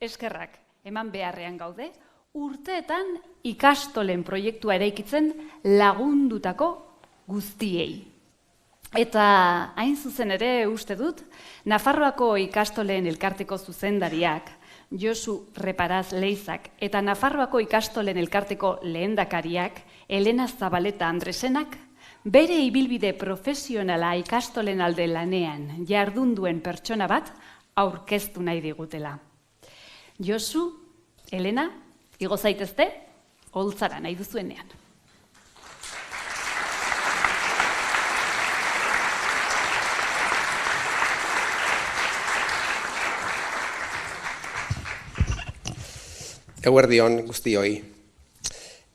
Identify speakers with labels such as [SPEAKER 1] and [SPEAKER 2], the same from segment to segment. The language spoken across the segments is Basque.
[SPEAKER 1] Eskerrak, eman beharrean gaude, urteetan ikastolen proiektua eraikitzen lagundutako guztiei. Eta hain zuzen ere uste dut, Nafarroako ikastolen elkarteko zuzendariak, Josu Reparaz Leizak eta Nafarroako ikastolen elkarteko lehendakariak, Elena Zabaleta Andresenak, bere ibilbide profesionala ikastolen alde lanean jardun duen pertsona bat aurkeztu nahi digutela. Josu, Elena, igo zaitezte, holtzara nahi duzuenean.
[SPEAKER 2] Eguerdion guztioi.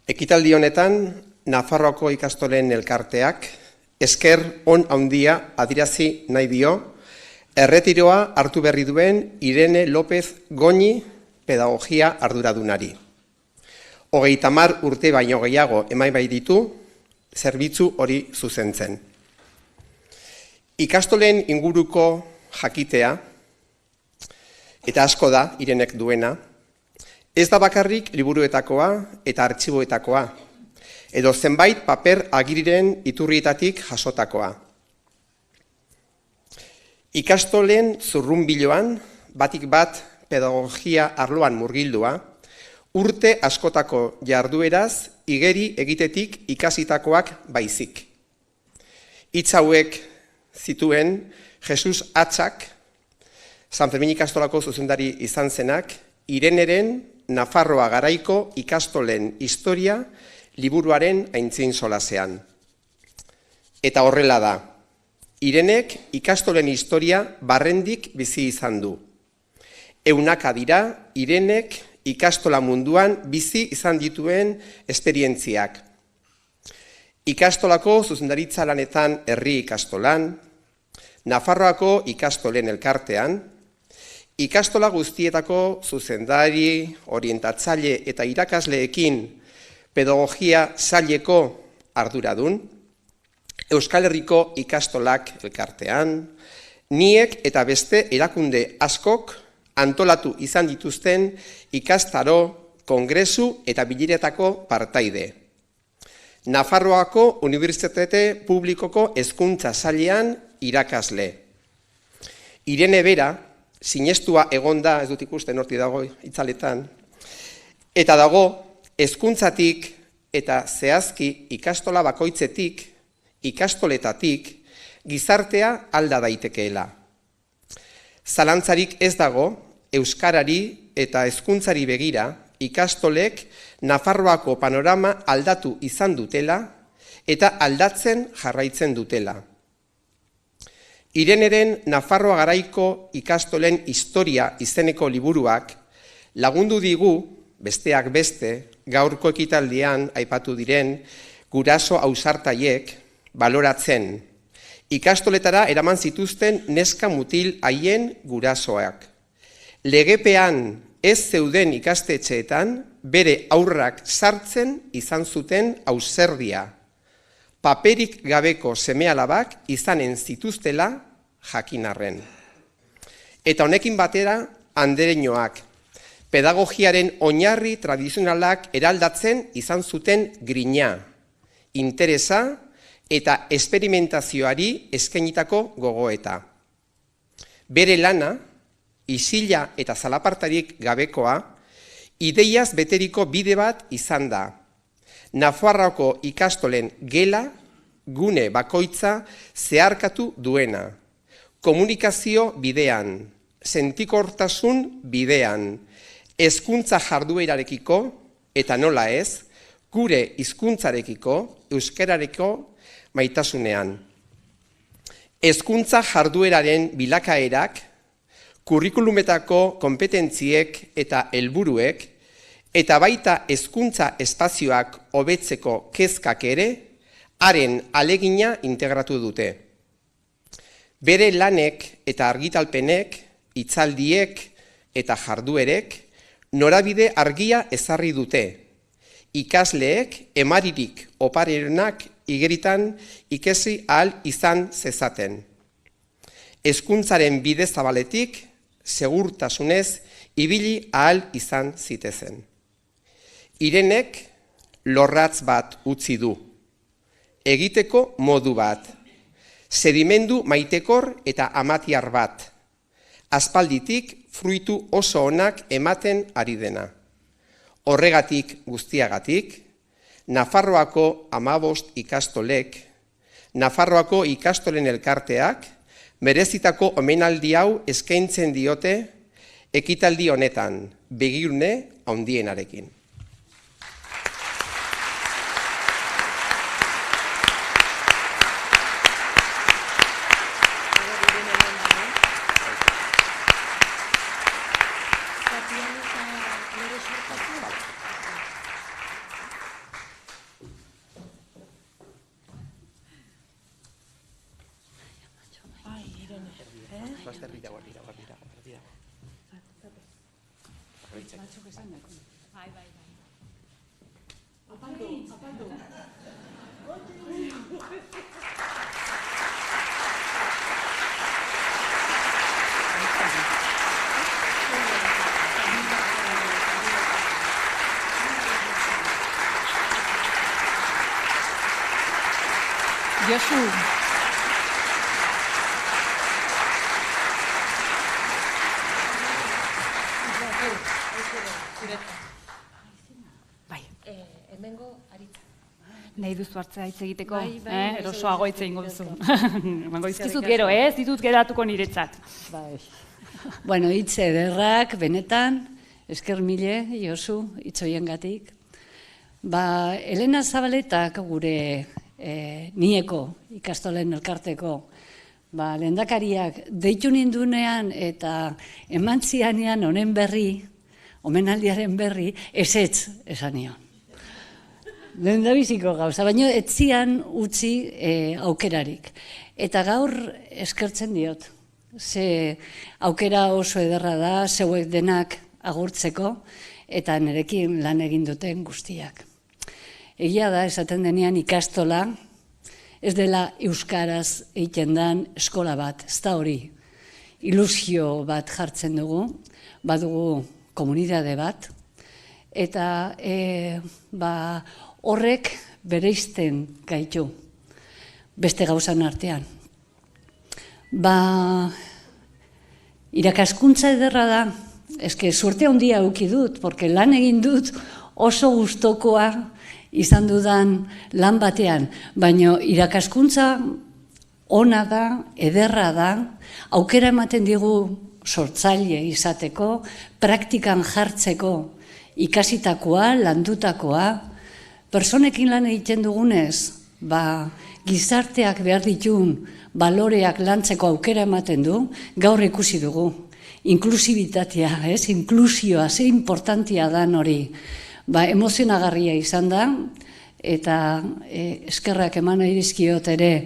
[SPEAKER 2] Ekitaldi honetan, Nafarroako ikastolen elkarteak esker on handia adirazi nahi dio, erretiroa hartu berri duen Irene López Goñi pedagogia arduradunari. 30 urte baino gehiago emai bai ditu, zerbitzu hori zuzentzen. Ikastolen inguruko jakitea, eta asko da Irenek duena, ez da bakarrik liburuetakoa eta artxiboetakoa, edo zenbait paper agiriren iturrietatik jasotakoa. Ikastolen zurrunbiloan, batik bat pedagogia arloan murgildua, urte askotako jardueraz igeri egitetik ikasitakoak baizik. Hitz hauek zituen Jesus Atzak, San Fermin ikastolako zuzendari izan zenak, Ireneren Nafarroa garaiko ikastolen historia liburuaren aintzin solasean. Eta horrela da. Irenek ikastolen historia barrendik bizi izan du. Eunaka dira Irenek ikastola munduan bizi izan dituen esperientziak. Ikastolako zuzendaritza lanetan herri ikastolan, Nafarroako ikastolen elkartean, ikastola guztietako zuzendari, orientatzaile eta irakasleekin pedagogia saileko arduradun, Euskal Herriko ikastolak elkartean, niek eta beste erakunde askok antolatu izan dituzten ikastaro, kongresu eta bileretako partaide. Nafarroako Unibertsitate Publikoko Hezkuntza Sailean irakasle. Irene bera, sinestua egonda, ez dut ikusten horti dago itzaletan, eta dago hezkuntzatik eta zehazki ikastola bakoitzetik, ikastoletatik, gizartea alda daitekeela. Zalantzarik ez dago, euskarari eta hezkuntzari begira, ikastolek Nafarroako panorama aldatu izan dutela eta aldatzen jarraitzen dutela. Ireneren Nafarroa garaiko ikastolen historia izeneko liburuak lagundu digu, besteak beste, gaurko ekitaldian aipatu diren guraso ausartaiek baloratzen, ikastoletara eraman zituzten neska mutil haien gurasoak. Legepean ez zeuden ikastetxeetan bere aurrak sartzen izan zuten ausardia. Paperik gabeko seme-alabak izanen zituztela jakinarren. Eta honekin batera andereñoak, pedagogiaren oinarri tradizionalak eraldatzen izan zuten grina, interesa eta esperimentazioari eskainitako gogoeta. Bere lana, isila eta zalapartarik gabekoa, ideiaz beteriko bide bat izan da. Nafarroako ikastolen gela, gune bakoitza zeharkatu duena. Komunikazio bidean, sentikortasun bidean, hezkuntza jarduerarekiko, eta nola ez, gure hizkuntzarekiko, euskararekiko maitasunean. Hezkuntza jardueraren bilakaerak, kurrikulumetako konpetentziek eta helburuek, eta baita hezkuntza espazioak hobetzeko kezkak ere, haren alegina integratu dute. Bere lanek eta argitalpenek, hitzaldiek eta jarduerek, norabide argia ezarri dute. ikasleek emaririk oparenak igeritan ikesi ahal izan zezaten. Hezkuntzaren bide zabaletik, segurtasunez, ibili ahal izan zitezen. Irenek lorratz bat utzi du, egiteko modu bat, sedimendu maitekor eta amatiar bat, aspalditik fruitu oso onak ematen ari dena. Horregatik guztiagatik, Nafarroako 15 ikastolek, Nafarroako ikastolen elkarteak, merezitako omenaldi hau eskaintzen diote ekitaldi honetan, begirune handienarekin.
[SPEAKER 1] Josu. Bai.
[SPEAKER 3] Hemengo aritza.
[SPEAKER 1] Nahi duzu hartzea hitz egiteko,
[SPEAKER 3] Bai,
[SPEAKER 1] erosoago hitz egingo duzu. Emango izkizut gero, ez ditut geratuko niretzat.
[SPEAKER 3] Bai. Bueno, hitz ederrak, benetan, esker mile, Josu, hitz hoiengatik. Elena Zabaletak gure nieko ikastolen elkarteko, lehendakariak deitu nindunean eta eman zianean honen berri, omenaldiaren berri, ezetz esan nion. Lehendabiziko gauza, baina ez zian utzi aukerarik. Eta gaur eskertzen diot. Ze aukera oso ederra da, zeuek denak agurtzeko, eta nerekin lan egin duten guztiak. Egia da, esaten denean ikastola, ez dela euskaraz egiten den eskola bat, ez da hori. Ilusio bat jartzen dugu, badugu komunitate bat, eta horrek bereizten gaitu beste gauzan artean. Irakaskuntza ederra da, eske suerte handia eduki dut, porque lan egin dut oso gustokoa izan dudan lan batean, baina irakaskuntza ona da, ederra da, aukera ematen digu sortzaile izateko, praktikan jartzeko ikasitakoa, landutakoa, personekin lan egiten dugunez, gizarteak behar ditun baloreak lantzeko aukera ematen du, gaur ikusi dugu. Inklusibitatea, inklusioa, ze importantia da hori. Emozionagarria izan da, eta eskerrak eman nahi dizkiot ere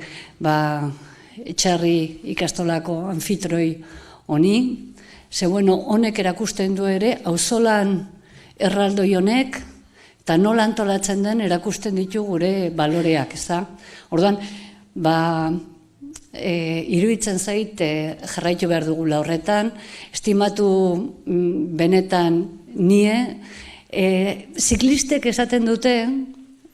[SPEAKER 3] Etxarri ikastolako anfitroi honi, ze honek erakusten du ere, auzolan erraldoi honek, eta nola antolatzen den erakusten ditu gure baloreak, ez da? Orduan, iruditzen zait jarraitu behar dugula horretan, estimatu benetan nie, ziklistek esaten dute,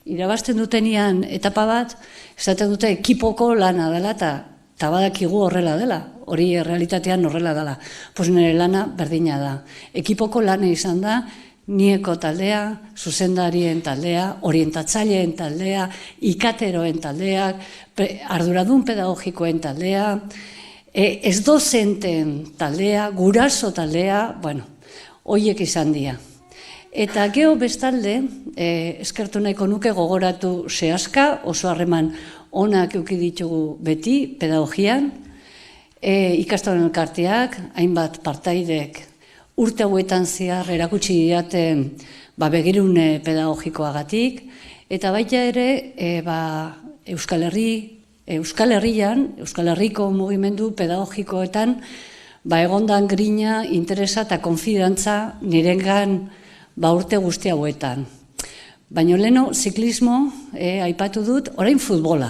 [SPEAKER 3] irabazten dutenian etapa bat, esaten dute ekipoko lana dela eta badakigu horrela dela, hori realitatean horrela dela. Pues nire lana berdina da. Ekipoko lana izan da, nieko taldea, zuzendarien taldea, orientatzaileen taldea, ikateroen taldeak, arduradun pedagogikoen taldea, ez dozenten taldea, guraso taldea, horiek izan dira. Eta geho bestalde, eskertu nahiko nuke gogoratu zehazka, oso harreman onak euki ditugu beti, pedagogian, ikastolen elkarteak, hainbat partaidek urte hauetan zehar erakutsi diaten begirune pedagogikoagatik, eta baita ere Euskal Herrian, Euskal Herriko mugimendu pedagogikoetan egondan grina, interesa eta konfidantza nirengan urte guzti hauetan. Baina leheno ziklismo, aipatu dut, orain futbola.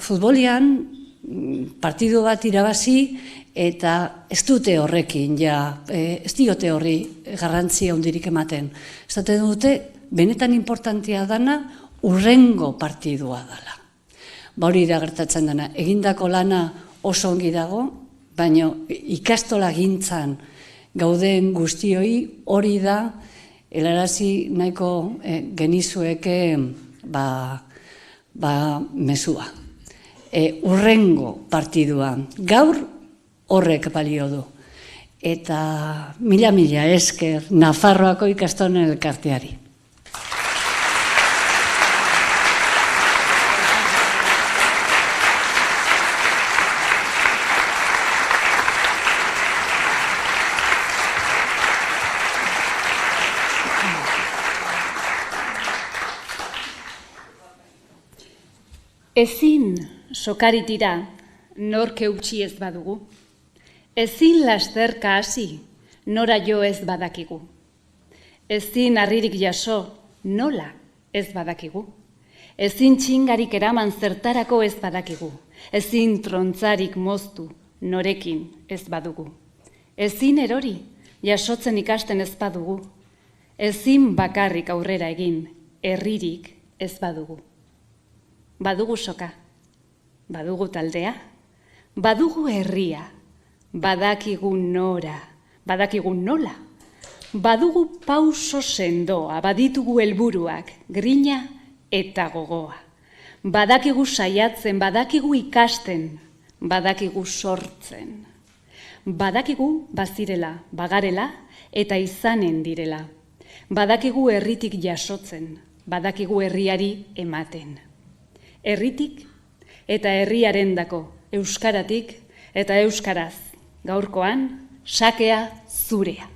[SPEAKER 3] Futbolian partidu bat irabazi eta ez dute horrekin, ez diote horri garrantzia handirik ematen. Esaten dute, benetan importantea dana urrengo partidua dela. Hori da gertatzen dena, egindako lana oso ongi dago, baina ikastola gintzan gauden guztioi hori da helarazi nahiko genizueke mesua. Urrengo partidua, gaur horrek balio du. Eta mila esker Nafarroako ikastolen elkarteari.
[SPEAKER 1] Ezin sokaritira nork eutsi ez badugu. Ezin lasterka hasi nora jo ez badakigu. Ezin harririk jaso nola ez badakigu. Ezin txingarik eraman zertarako ez badakigu. Ezin trontzarik moztu norekin ez badugu. Ezin erori jasotzen ikasten ez badugu. Ezin bakarrik aurrera egin herririk ez badugu. Badugu soka, badugu taldea, badugu herria, badakigu nora, badakigu nola, badugu pauso sendoa, baditugu helburuak, grina eta gogoa. Badakigu saiatzen, badakigu ikasten, badakigu sortzen. Badakigu bazirela, bagarela eta izanen direla. Badakigu herritik jasotzen, badakigu herriari ematen. Herritik eta herriarendako, euskaratik eta euskaraz, gaurkoan sakea zurea.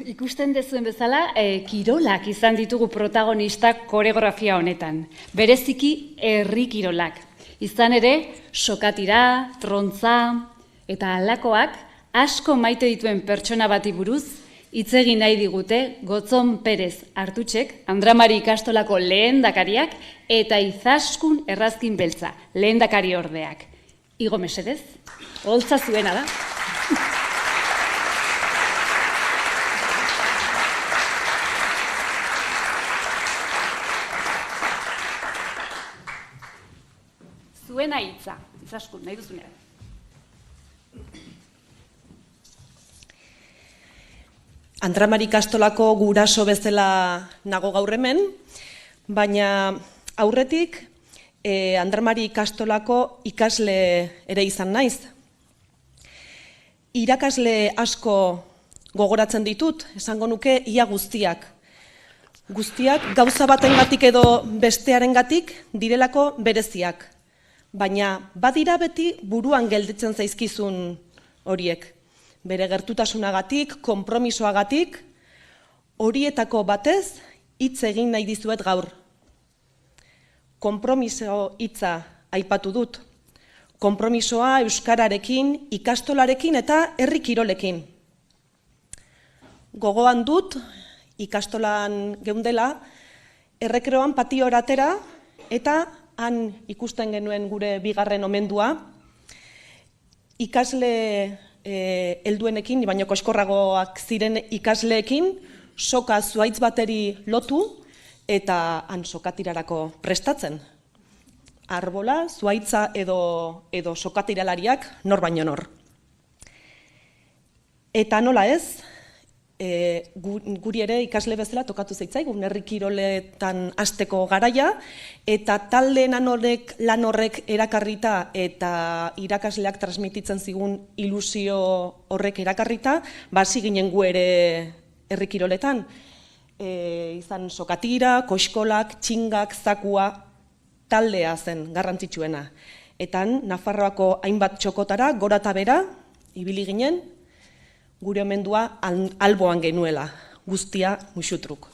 [SPEAKER 1] Ikusten dezuen bezala, kirolak izan ditugu protagonistak koreografia honetan. Bereziki herri kirolak. Izan ere, sokatira, trontza eta halakoak asko maite dituen pertsona bati buruz, hitz egin nahi digute Gotzon Perez Artutxek, Andramari ikastolako lehendakariak eta Izaskun Errazkin Beltza, lehendakari ordeak. Igo mesedez, holtza zuena da. Zuena hitza, Izaskun, nahi duzunean.
[SPEAKER 4] Andramari ikastolako guraso bezala nago gaur hemen, baina aurretik Andramari ikastolako ikasle ere izan naiz. Irakasle asko gogoratzen ditut, esango nuke ia guztiak. Guztiak gauza batengatik edo bestearengatik direlako bereziak. Baina badira beti buruan gelditzen zaizkizun horiek. Bere gertutasunagatik, konpromisoagatik, horietako batez hitz egin nahi dizuet gaur. Konpromiso hitza aipatu dut. Konpromisoa euskararekin, ikastolarekin eta herri kirolekin. Gogoan dut, ikastolan geundela, errekreoan patiora atera eta han ikusten genuen gure bigarren omendua, ikasle helduenekin, baino koskorragoak ziren ikasleekin, soka zuhaitz bateri lotu eta han sokatirarako prestatzen. Arbola, zuhaitza edo sokatiralariak nor baino nor. Eta nola ez, guri ere ikasle bezala tokatu zaitzaigun herri kiroletan hasteko garaia, eta talde lan horrek erakarrita eta irakasleak transmititzen zigun ilusio horrek erakarrita, hasi ginen gu ere herri kiroletan. Izan sokatira, koiskolak, txingak, zakua, taldea zen garrantzitsuena. Eta Nafarroako hainbat txokotara, gora eta bera, ibili ginen, gure omendua alboan genuela, guztia musutruk.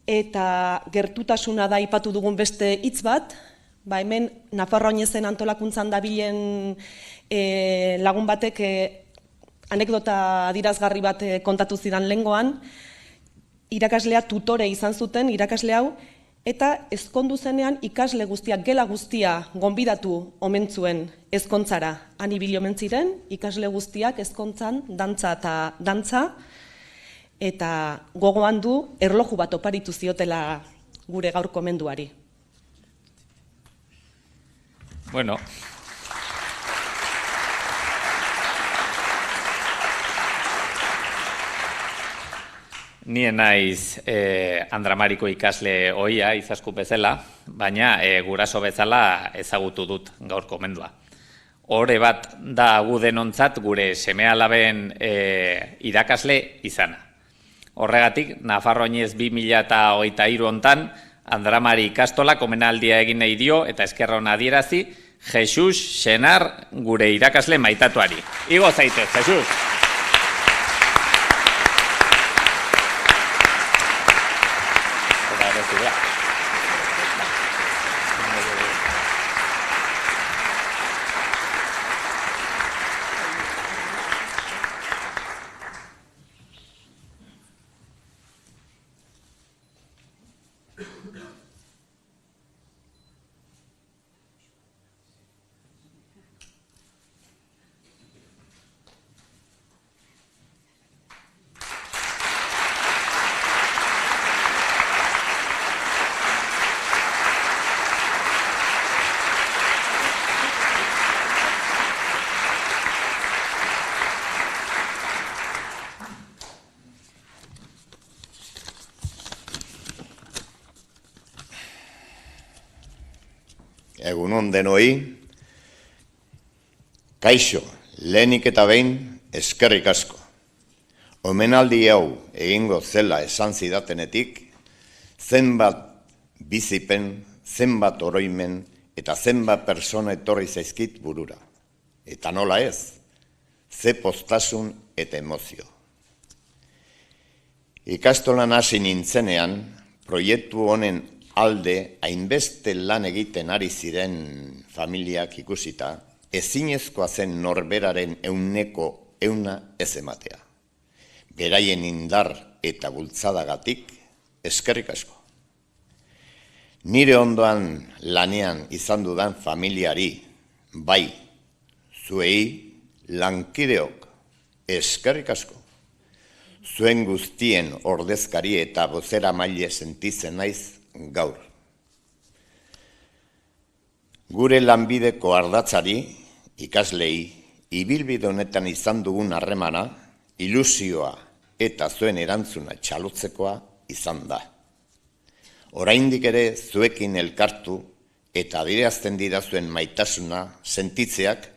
[SPEAKER 4] Eta gertutasuna da aipatu dugun beste hitz bat, hemen Nafarroa Oinezen antolakuntzan dabilen lagun batek anekdota adirazgarri bat kontatu zidan lehengoan, irakaslea tutore izan zuten, irakasle hau, eta ezkondu zenean ikasle guztiak, gela guztia gonbidatu omen zuen ezkontzara. Han ibili omen ziren, ikasle guztiak ezkontzan, dantza eta dantza, eta gogoan du erloju bat oparitu ziotela gure gaurko menduari.
[SPEAKER 5] Bueno. Nien naiz Andramariko ikasle ohia Izasku bezala, baina guraso bezala ezagutu dut gaurko mendua. Hore bat da gu denontzat gure seme-alaben irakasle izana. Horregatik, Nafarro Oinez 2023 hontan Andramari ikastolak omenaldia egin nahi dio eta eskerra ona adierazi Jesus Senar gure irakasle maitatuari. Igo zaitez, Jesus!
[SPEAKER 6] Egunon denoi, kaixo, lehenik eta behin eskerrik asko. Omenaldi hau egingo zela esan zidatenetik, zenbat bizipen, zenbat oroimen eta zenbat persona etorri zaizkit burura. Eta nola ez, ze poztasun eta emozio. Ikastolan hasi nintzenean, proiektu honen alde hainbeste lan egiten ari ziren familiak ikusita, ezinezkoa zen norberaren 100% ez ematea. Beraien indar eta bultzadagatik eskerrik asko. Nire ondoan lanean izan dudan familiari, bai, zuei lankideok eskerrik asko. Zuen guztien ordezkari eta bozera maile sentitzen naiz gaur. Gure lanbideko ardatzari, ikaslei, ibilbide honetan izan dugun harremana, ilusioa eta zuen erantzuna txalotzekoa izan da. Oraindik ere zuekin elkartu eta adierazten didazuen maitasuna sentitzeak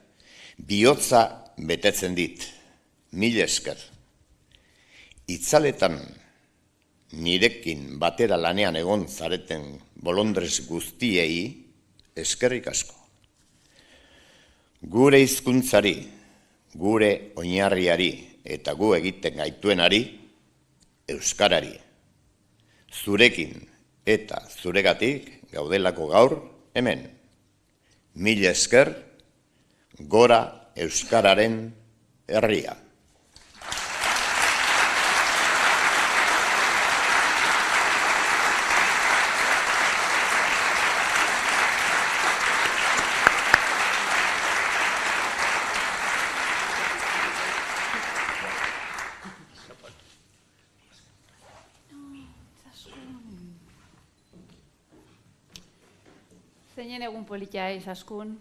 [SPEAKER 6] bihotza betetzen dit. Mila esker. Itzaletan nirekin batera lanean egon zareten bolondrez guztiei eskerrik asko. Gure hizkuntzari, gure oinarriari eta gu egiten gaituenari, euskarari. Zurekin eta zuregatik gaudelako gaur hemen. Mila esker, gora euskararen herria.
[SPEAKER 1] Zeinen egun politia izaskun,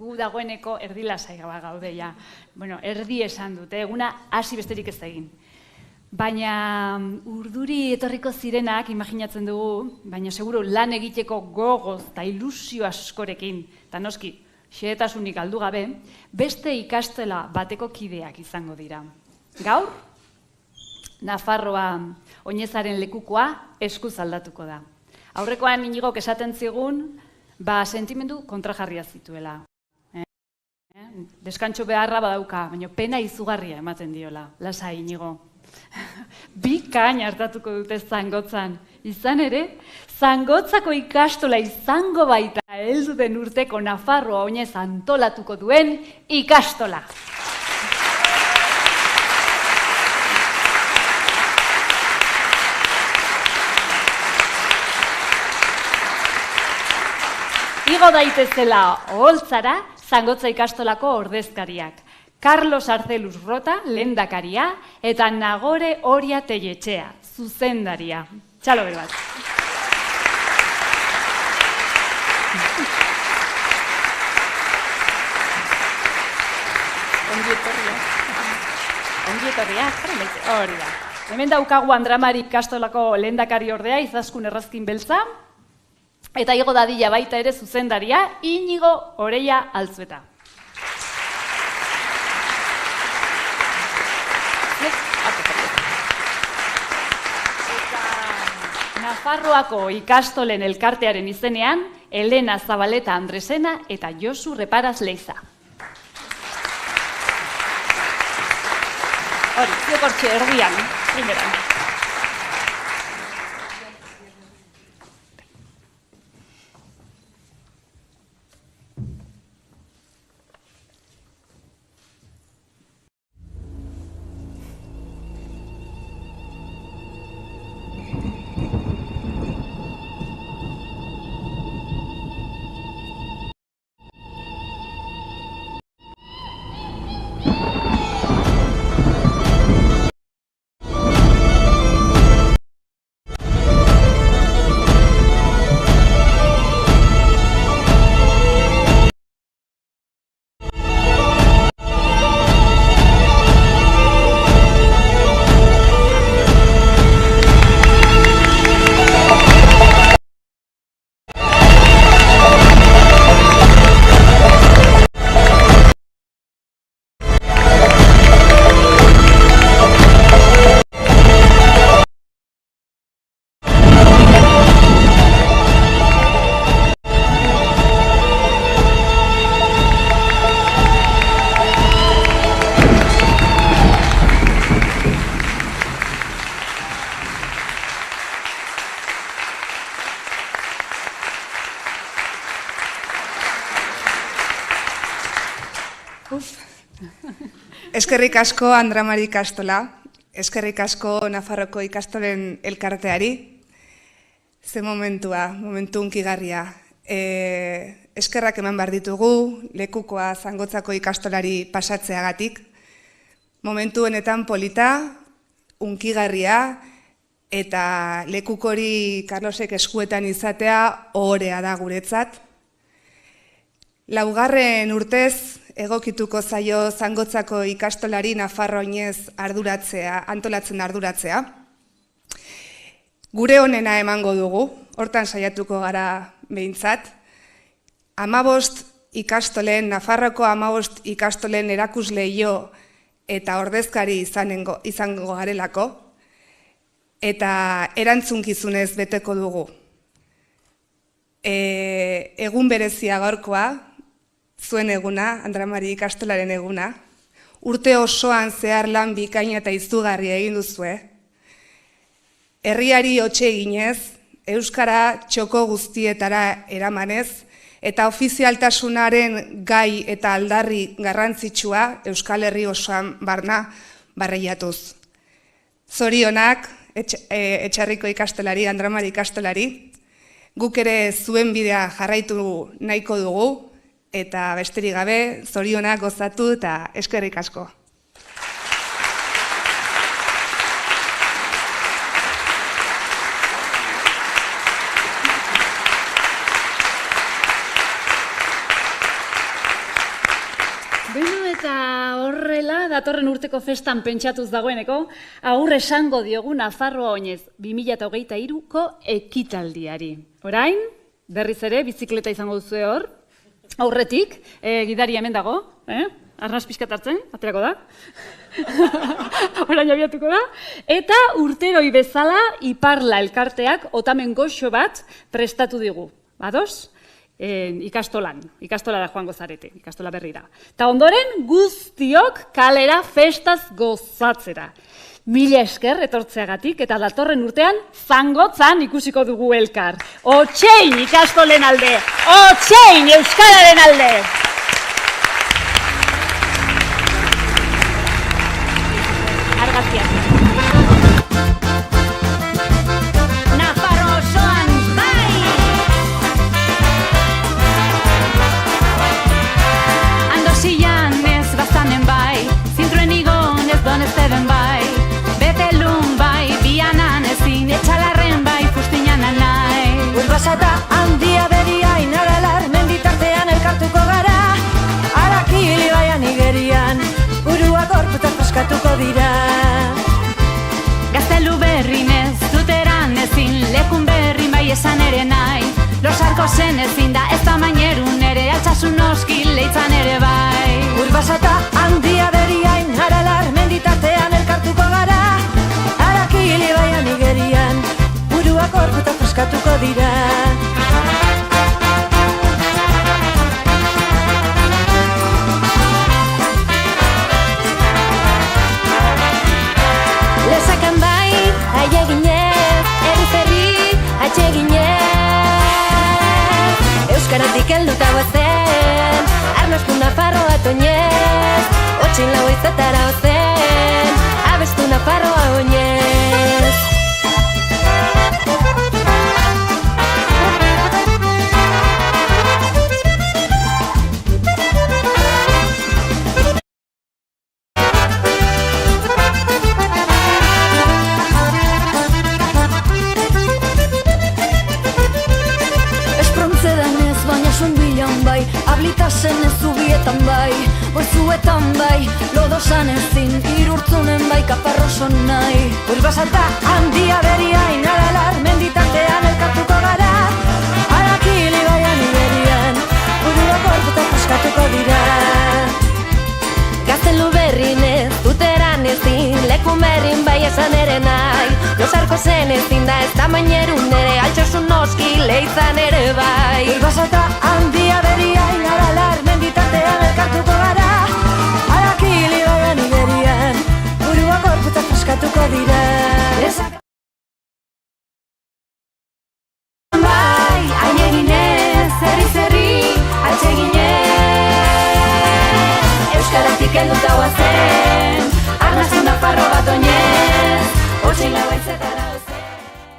[SPEAKER 1] gu dagoeneko erdi lasai gaude ja. Bueno, erdi esan dute, eguna hasi besterik ez da egin. Baina urduri etorriko zirenak, imaginatzen dugu, baina seguru lan egiteko gogoz eta ilusio askorekin, eta noski, xehetasunik galdu gabe, beste ikastela bateko kideak izango dira. Gaur, Nafarroa oinezaren lekukoa eskuz aldatuko da. Aurrekoan Inigok esaten zigun, sentimendu kontrajarria zituela. Deskantxo beharra badauka, baina pena izugarria ematen diola. Lasai, Inigo. Bikain hartatuko dute Zangotzan. Izan ere, Zangotzako ikastola izango baita heldu den urteko Nafarroa oinez antolatuko duen ikastola. Igo daitezela oholtzara Zangotza ikastolako ordezkariak. Carlos Arcelus Rota, lehendakaria, eta Nagore Oria Telletxea, zuzendaria. Txalo bat. Ongi etorria, hori da. Hemen daukagu Andramari ikastolako lehendakari ordea, Izaskun Errazkin Beltza, eta igo dadila baita ere zuzendaria, Inigo Oreia Altzueta. Nafarroako ikastolen elkartearen izenean, Elena Zabaleta Andresena eta Josu Reparaz Leiza. Hori, zuek hortxe erdian, primeran.
[SPEAKER 7] Eskerrik asko Andra Mari ikastola, eskerrik asko Nafarroko ikastolen elkarteari, ze momentu hunkigarria. Eskerrak eman behar ditugu, lekukoa Zangotzako ikastolari pasatzeagatik. Momentu honetan polita, hunkigarria, eta lekukori Carlosek eskuetan izatea ohorea da guretzat. Laugarren urtez, egokituko zaio Zangotzako ikastolari Nafarroinez antolatzen arduratzea. Gure honena emango dugu, hortan saiatuko gara behintzat. 15 ikastolen, Nafarroko 15 ikastolen erakusleio eta ordezkari izango garelako, eta erantzunkizunez beteko dugu. Egun berezia gaurkoa, zuen eguna, Andra Mari ikastolaren eguna, urte osoan zehar lan bikaina eta izugarri egin duzue. Herriari hotxe eginez, euskara txoko guztietara eramanez, eta ofizialtasunaren gai eta aldarri garrantzitsua Euskal Herri osoan barna barreiatuz. Zorionak, Etxarriko ikastolari, Andra Mari ikastolari, guk ere zuen bidea jarraitu nahiko dugu, eta besterik gabe, zorionak gozatu eta eskerrik asko.
[SPEAKER 1] Beno eta horrela, datorren urteko festan pentsatuz dagoeneko, agur esango diogu Nafarroa oinez 2023ko ekitaldiari. Orain, berriz ere, bizikleta izango duzue hor, aurretik, gidari hemen dago, arnaz pixkat hartzen, aterako da, orain abiatuko da, eta urteroi bezala Iparla elkarteak otamen goxo bat prestatu digu. Ados? Ikastolara joango zarete, ikastola berrira. Ta ondoren guztiok kalera festaz gozatzera. Mila esker etortzeagatik eta datorren urtean Zangotzan ikusiko dugu elkar. Otxein ikastolen alde, otxein euskararen alde! Argazkiak.
[SPEAKER 8] Eta handia beriain aralar menditartean elkartuko gara, Arakili baian igerian buruak gorputak paskatuko dira.
[SPEAKER 9] Gaztelu berrinez, zuteran ezin, lekun berrin bai esan ere nahi, losarko zen ezin da ez tamainerun ere, altsasun noski leitzan ere bai.
[SPEAKER 8] Urbasata handia beriain aralar menditartean elkartuko gara, Arakili baian igerian buruak gorputak paskatuko dira. Lesakan bai, aieginez, eriferri, atxeginez, euskaratik helduta goazen, arnaztu Nafarroa toinez, otxin lau izatara ozen, abestu Nafarroa oinez. Ablitasen ez zubietan bai, goizuetan bai, lodosan ezin, irurtzunen bai, kaparroson nahi. Urbasata handia beriain aralar, menditartean elkartuko gara, Arakili baian iberian, buruak gorputak paskatuko dira.
[SPEAKER 9] Gaztelu berrinez, zuteran ezin, lekun berrin bai esan ere nahi, losarko zen ezin da ez tamainerun ere, altsasun noski leitzan ere bai.
[SPEAKER 8] Urbasata handia beriain aralar, menditartean elkartuko gara, Arakili baian iberian, buruak gorputak paskatuko dira.
[SPEAKER 9] Bai, aieginez, zerri, atxeginez, euskaratik
[SPEAKER 8] Hortik helduta guazen, arnazun Nafarro bat oinez, 8 lau haizetara.